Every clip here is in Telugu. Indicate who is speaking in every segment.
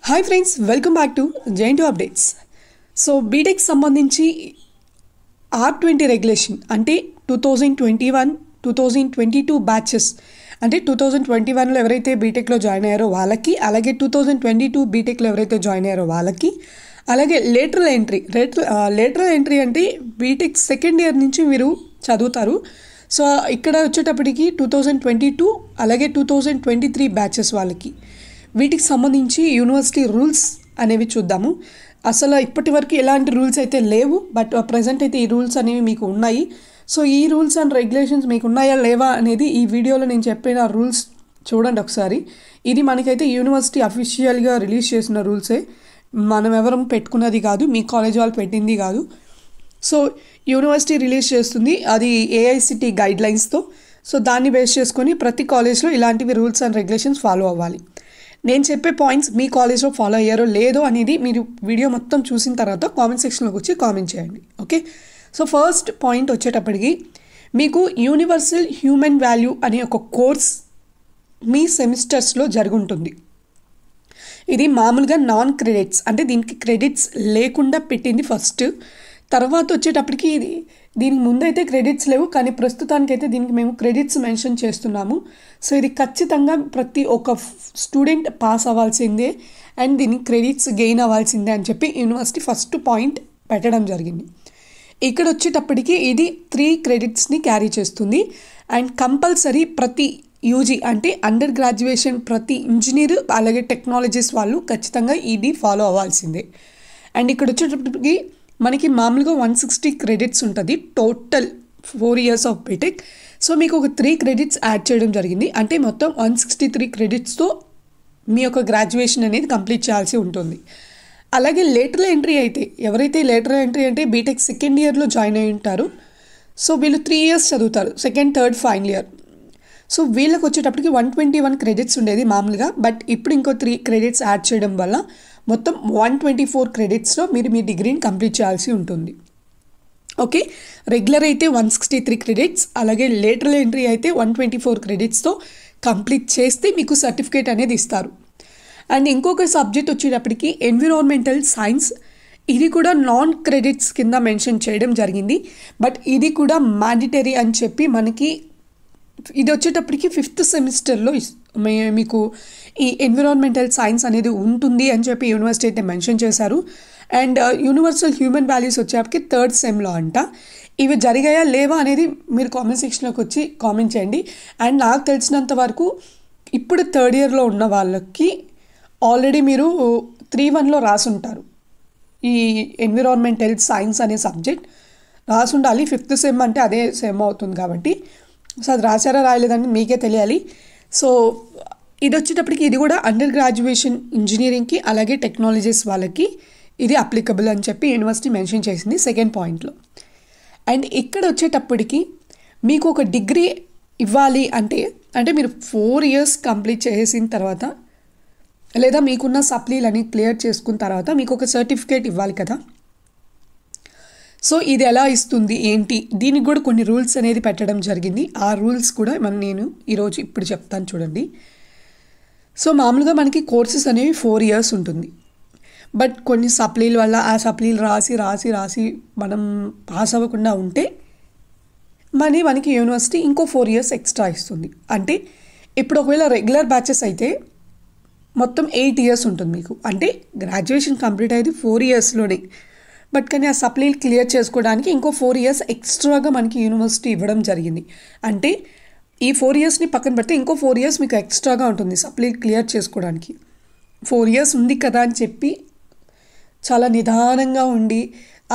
Speaker 1: Hi friends, welcome back to JNTU updates. So BTech సంబంధించి R20 రెగ్యులేషన్ అంటే 2021 2022 బ్యాచెస్ అంటే 2021లో ఎవరైతే బీటెక్లో జాయిన్ అయ్యారో వాళ్ళకి, అలాగే 2022 బీటెక్లో ఎవరైతే జాయిన్ అయ్యారో వాళ్ళకి, అలాగే లేటరల్ ఎంట్రీ అంటే బీటెక్ సెకండ్ ఇయర్ నుంచి మీరు చదువుతారు. సో ఇక్కడ వచ్చేటప్పటికి 2022 అలాగే 2023 బ్యాచెస్ వాళ్ళకి వీటికి సంబంధించి యూనివర్సిటీ రూల్స్ అనేవి చూద్దాము. అసలు ఇప్పటి వరకు ఎలాంటి రూల్స్ అయితే లేవు, బట్ ప్రజెంట్ అయితే ఈ రూల్స్ అనేవి మీకు ఉన్నాయి. సో ఈ రూల్స్ అండ్ రెగ్యులేషన్స్ మీకు ఉన్నాయా లేవా అనేది ఈ వీడియోలో నేను చెప్పిన రూల్స్ చూడండి ఒకసారి. ఇది మనకైతే యూనివర్సిటీ అఫీషియల్గా రిలీజ్ చేసిన రూల్సే, మనం ఎవరం పెట్టుకున్నది కాదు, మీ కాలేజ్ వాళ్ళు పెట్టింది కాదు. సో యూనివర్సిటీ రిలీజ్ చేస్తుంది, అది ఏఐసిటి గైడ్లైన్స్తో. సో దాన్ని బేస్ చేసుకొని ప్రతి కాలేజ్లో ఇలాంటివి రూల్స్ అండ్ రెగ్యులేషన్స్ ఫాలో అవ్వాలి. నేను చెప్పే పాయింట్స్ మీ కాలేజ్లో ఫాలో అయ్యారో లేదో అనేది మీరు వీడియో మొత్తం చూసిన తర్వాత కామెంట్ సెక్షన్లోకి వచ్చి కామెంట్ చేయండి, ఓకే. సో ఫస్ట్ పాయింట్ వచ్చేటప్పటికి, మీకు యూనివర్సల్ హ్యూమన్ వాల్యూ అనే ఒక కోర్స్ మీ సెమిస్టర్స్లో జరుగుంటుంది. ఇది మామూలుగా నాన్ క్రెడిట్స్, అంటే దీనికి క్రెడిట్స్ లేకుండా పెట్టింది ఫస్ట్. తర్వాత వచ్చేటప్పటికి దీనికి ముందైతే క్రెడిట్స్ లేవు, కానీ ప్రస్తుతానికైతే దీనికి మేము క్రెడిట్స్ మెన్షన్ చేస్తున్నాము. సో ఇది ఖచ్చితంగా ప్రతి ఒక్క స్టూడెంట్ పాస్ అవ్వాల్సిందే అండ్ దీనికి క్రెడిట్స్ గెయిన్ అవ్వాల్సిందే అని చెప్పి యూనివర్సిటీ ఫస్ట్ పాయింట్ పెట్టడం జరిగింది. ఇక్కడ వచ్చేటప్పటికి ఇది 3 క్రెడిట్స్ని క్యారీ చేస్తుంది అండ్ కంపల్సరీ ప్రతి యూజీ అంటే అండర్ గ్రాడ్యుయేషన్ ప్రతి ఇంజనీర్ అలాగే టెక్నాలజీస్ వాళ్ళు ఖచ్చితంగా ఇది ఫాలో అవ్వాల్సిందే. అండ్ ఇక్కడ వచ్చేటప్పటికి మనకి మామూలుగా 160 క్రెడిట్స్ ఉంటుంది total 4 years of BTech. So మీకు ఒక 3 క్రెడిట్స్ యాడ్ చేయడం జరిగింది, అంటే మొత్తం 163 క్రెడిట్స్తో మీ యొక్క గ్రాడ్యుయేషన్ అనేది కంప్లీట్ చేయాల్సి ఉంటుంది. అలాగే లేటరల్ ఎంట్రీ అయితే, ఎవరైతే లేటరల్ ఎంట్రీ అంటే బీటెక్ సెకండ్ ఇయర్లో జాయిన్ అయి ఉంటారు, సో వీళ్ళు 3 years చదువుతారు, second third final year. So వీళ్ళకి వచ్చేటప్పటికి 121 క్రెడిట్స్ ఉండేది మామూలుగా, బట్ ఇప్పుడు ఇంకో 3 క్రెడిట్స్ యాడ్ చేయడం వల్ల మొత్తం 124 క్రెడిట్స్లో మీరు మీ డిగ్రీని కంప్లీట్ చేయాల్సి ఉంటుంది, ఓకే. రెగ్యులర్ అయితే 163 క్రెడిట్స్, అలాగే లేటరల్ ఎంట్రీ అయితే 124 క్రెడిట్స్తో కంప్లీట్ చేస్తే మీకు సర్టిఫికేట్ అనేది ఇస్తారు. అండ్ ఇంకొక సబ్జెక్ట్ వచ్చేటప్పటికి ఎన్విరాన్మెంటల్ సైన్స్, ఇది కూడా నాన్ క్రెడిట్స్ కింద మెన్షన్ చేయడం జరిగింది, బట్ ఇది కూడా మ్యాండేటరీ అని చెప్పి మనకి ఇది వచ్చేటప్పటికి 5th సెమిస్టర్లో మీకు ఈ ఎన్విరాన్మెంటల్ సైన్స్ అనేది ఉంటుంది అని చెప్పి యూనివర్సిటీ అయితే మెన్షన్ చేశారు. అండ్ యూనివర్సల్ హ్యూమన్ వాల్యూస్ వచ్చేప్పటికి 3rd సెమ్లో అంట. ఇవి జరిగాయా లేవా అనేది మీరు కామెంట్ సెక్షన్లోకి వచ్చి కామెంట్ చేయండి. అండ్ నాకు తెలిసినంత వరకు ఇప్పుడు 3rd yearలో ఉన్న వాళ్ళకి ఆల్రెడీ మీరు 3-1లో రాసుంటారు ఈ ఎన్విరాన్మెంటల్ సైన్స్ అనే సబ్జెక్ట్ రాసుండాలి. 5th సెమ్ అంటే అదే సెమ్ అవుతుంది కాబట్టి, సో అది రాశారా రాయలేదని మీకే తెలియాలి. సో ఇది వచ్చేటప్పటికి ఇది కూడా అండర్ గ్రాడ్యుయేషన్ ఇంజనీరింగ్కి అలాగే టెక్నాలజీస్ వాళ్ళకి ఇది అప్లికబుల్ అని చెప్పి యూనివర్సిటీ మెన్షన్ చేసింది సెకండ్ పాయింట్లో. అండ్ ఇక్కడ వచ్చేటప్పటికి మీకు ఒక డిగ్రీ ఇవ్వాలి అంటే మీరు 4 years కంప్లీట్ చేసిన తర్వాత లేదా మీకున్న సప్లీలని క్లియర్ చేసుకున్న తర్వాత మీకు ఒక సర్టిఫికేట్ ఇవ్వాలి కదా. సో ఇది ఎలా ఇస్తుంది ఏంటి, దీనికి కూడా కొన్ని రూల్స్ అనేది పెట్టడం జరిగింది. ఆ రూల్స్ కూడా నేను ఈరోజు ఇప్పుడు చెప్తాను చూడండి. సో మామూలుగా మనకి కోర్సెస్ అనేవి 4 years ఉంటుంది, బట్ కొన్ని సప్లీల వల్ల ఆ సప్లీలు రాసి మనం పాస్ అవ్వకుండా ఉంటే మనకి యూనివర్సిటీ ఇంకో 4 years ఎక్స్ట్రా ఇస్తుంది. అంటే ఇప్పుడు ఒకవేళ రెగ్యులర్ బ్యాచెస్ అయితే మొత్తం 8 years ఉంటుంది మీకు, అంటే గ్రాడ్యుయేషన్ కంప్లీట్ అయ్యేది 4 yearsలోనే, బట్ కానీ ఆ సప్లీలు క్లియర్ చేసుకోవడానికి ఇంకో 4 years ఎక్స్ట్రాగా మనకి యూనివర్సిటీ ఇవ్వడం జరిగింది. అంటే ఈ 4 yearsని పక్కన పెడితే ఇంకో 4 years మీకు ఎక్స్ట్రాగా ఉంటుంది సప్లీలు క్లియర్ చేసుకోవడానికి. 4 years ఉంది కదా అని చెప్పి చాలా నిదానంగా ఉండి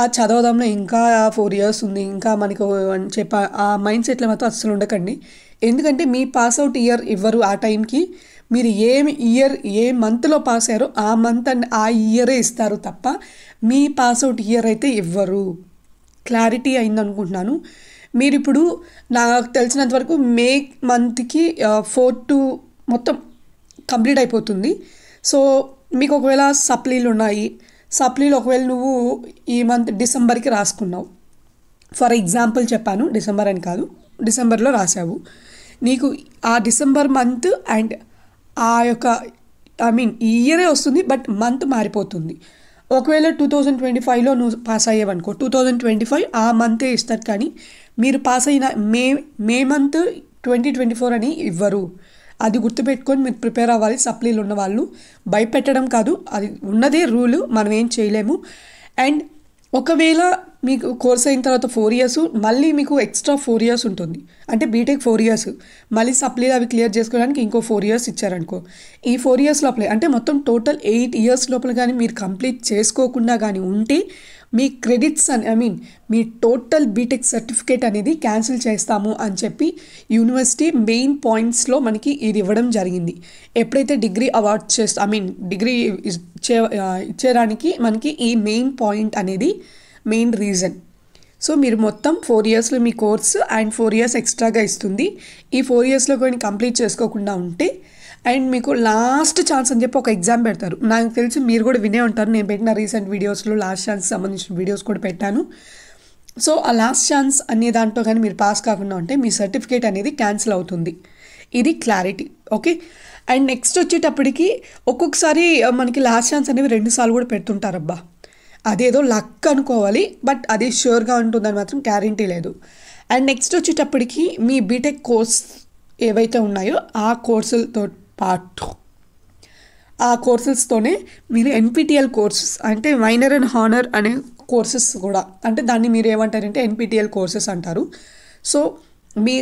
Speaker 1: ఆ చదవడంలో ఇంకా 4 years ఉంది ఇంకా మనకు అని చెప్పి ఆ మైండ్ సెట్లో మాత్రం అస్సలు ఉండకండి. ఎందుకంటే మీ పాస్అవుట్ ఇయర్ ఇవ్వరు ఆ టైంకి, మీరు ఏ మంత్లో పాస్ అయ్యారో ఆ మంత్ అండ్ ఆ ఇయరే ఇస్తారు తప్ప మీ పాస్అవుట్ ఇయర్ అయితే ఇవ్వరు. క్లారిటీ అయింది అనుకుంటున్నాను. మీరు ఇప్పుడు నాకు తెలిసినంత వరకు మే మంత్కి 4 మొత్తం కంప్లీట్ అయిపోతుంది. సో మీకు ఒకవేళ సప్లీలు ఉన్నాయి, సప్లీలు ఒకవేళ నువ్వు ఈ మంత్ డిసెంబర్కి రాసుకున్నావు, ఫర్ ఎగ్జాంపుల్ చెప్పాను, డిసెంబర్ అని కాదు, డిసెంబర్లో రాసావు, నీకు ఆ డిసెంబర్ మంత్ అండ్ ఆ యొక్క ఐ మీన్ ఈ ఇయరే వస్తుంది, బట్ మంత్ మారిపోతుంది. ఒకవేళ 2025లో నువ్వు పాస్ అయ్యేవనుకో 2025 ఆ మంతే ఇస్తారు, కానీ మీరు పాస్ అయిన మే మంత్ 2024 అని ఇవ్వరు. అది గుర్తుపెట్టుకొని మీరు ప్రిపేర్ అవ్వాలి. సప్లీలు ఉన్న వాళ్ళు భయపెట్టడం కాదు, అది ఉన్నదే రూలు, మనం ఏం చేయలేము. అండ్ ఒకవేళ మీకు కోర్స్ అయిన తర్వాత 4 years మళ్ళీ మీకు ఎక్స్ట్రా 4 years ఉంటుంది. అంటే బీటెక్ 4 years మళ్ళీ సప్లీలు అవి క్లియర్ చేసుకోవడానికి ఇంకో 4 years ఇచ్చారనుకో, ఈ 4 years లోపలే అంటే మొత్తం టోటల్ 8 years లోపల కానీ మీరు కంప్లీట్ చేసుకోకుండా కానీ ఉంటే మీ క్రెడిట్స్ ఐ మీన్ మీ టోటల్ బీటెక్ సర్టిఫికేట్ అనేది క్యాన్సిల్ చేస్తాము అని చెప్పి యూనివర్సిటీ మెయిన్ పాయింట్స్లో మనకి ఇది ఇవ్వడం జరిగింది. ఎప్పుడైతే degree award I mean degree ఇచ్చేయడానికి మనకి ఈ మెయిన్ పాయింట్ అనేది మెయిన్ రీజన్. సో మీరు మొత్తం 4 yearsలో మీ కోర్సు అండ్ 4 years ఎక్స్ట్రాగా ఇస్తుంది. ఈ 4 yearsలో కొన్ని కంప్లీట్ చేసుకోకుండా ఉంటే అండ్ మీకు లాస్ట్ ఛాన్స్ అని చెప్పి ఒక ఎగ్జామ్ పెడతారు. నాకు తెలిసి మీరు కూడా వినే ఉంటారు, నేను పెట్టిన రీసెంట్ వీడియోస్లో లాస్ట్ ఛాన్స్ సంబంధించిన వీడియోస్ కూడా పెట్టాను. సో ఆ లాస్ట్ ఛాన్స్ అనే దాంట్లో కానీ మీరు పాస్ కాకుండా ఉంటే మీ సర్టిఫికేట్ అనేది క్యాన్సిల్ అవుతుంది. ఇది క్లారిటీ, ఓకే. అండ్ నెక్స్ట్ వచ్చేటప్పటికి ఒక్కొక్కసారి మనకి లాస్ట్ ఛాన్స్ అనేవి 2 సార్లు కూడా పెడుతుంటారబ్బా. అదేదో లక్ అనుకోవాలి, బట్ అది ష్యూర్గా ఉంటుందని మాత్రం గ్యారంటీ లేదు. అండ్ నెక్స్ట్ వచ్చేటప్పటికి మీ బీటెక్ కోర్స్ ఏవైతే ఉన్నాయో ఆ కోర్సులతో పాటు ఆ కోర్సెస్తోనే మీరు ఎన్పిటిఎల్ కోర్సెస్ అంటే మైనర్ అండ్ హానర్ అనే కోర్సెస్ కూడా, అంటే దాన్ని మీరు ఏమంటారంటే ఎన్పిటిఎల్ కోర్సెస్ అంటారు. సో మీ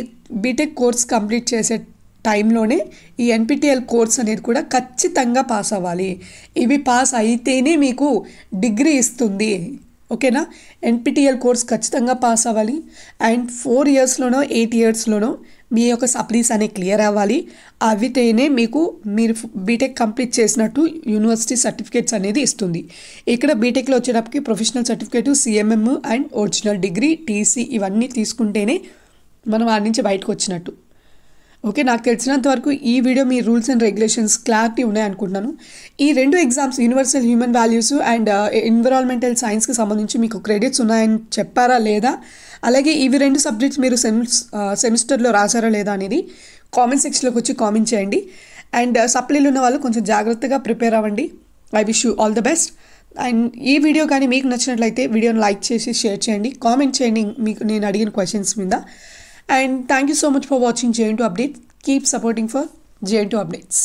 Speaker 1: బీటెక్ కోర్స్ కంప్లీట్ చేసే టైంలోనే ఈ ఎన్పిటిఎల్ కోర్స్ అనేది కూడా ఖచ్చితంగా పాస్ అవ్వాలి. ఇవి పాస్ అయితేనే మీకు డిగ్రీ ఇస్తుంది, ఓకేనా. ఎన్పిటిఎల్ కోర్స్ ఖచ్చితంగా పాస్ అవ్వాలి. అండ్ 4 yearsలోనో 8 yearsలోనో మీ యొక్క సప్లీస్ అనేవి క్లియర్ అవ్వాలి. అవితేనే మీరు బీటెక్ కంప్లీట్ చేసినట్టు యూనివర్సిటీ సర్టిఫికేట్స్ అనేది ఇస్తుంది. ఇక్కడ బీటెక్లో వచ్చేటప్పటికి professional certificate, CMM and original degree, TC ఇవన్నీ తీసుకుంటేనే మనం వాడి నుంచి బయటకు వచ్చినట్టు, ఓకే. నాకు తెలిసినంత వరకు ఈ వీడియో మీ రూల్స్ అండ్ రెగ్యులేషన్స్ క్లారిటీ ఉన్నాయనుకుంటున్నాను. ఈ 2 exams universal human values and environmental సైన్స్కి సంబంధించి మీకు క్రెడిట్స్ ఉన్నాయని చెప్పారా లేదా, అలాగే ఇవి 2 సబ్జెక్ట్స్ మీరు సెమిస్టర్లో రాసారా లేదా అనేది కామెంట్ సెక్షన్లోకి వచ్చి కామెంట్ చేయండి. అండ్ సప్లీలు ఉన్న వాళ్ళు కొంచెం జాగ్రత్తగా ప్రిపేర్ అవ్వండి. I wish you all the best. And ఈ వీడియో కానీ మీకు నచ్చినట్లయితే వీడియోని లైక్ చేసి షేర్ చేయండి, కామెంట్ చేయండి మీకు నేను అడిగిన క్వశ్చన్స్ మీద. And thank you so much for watching JN2 Updates. Keep supporting for JN2 Updates.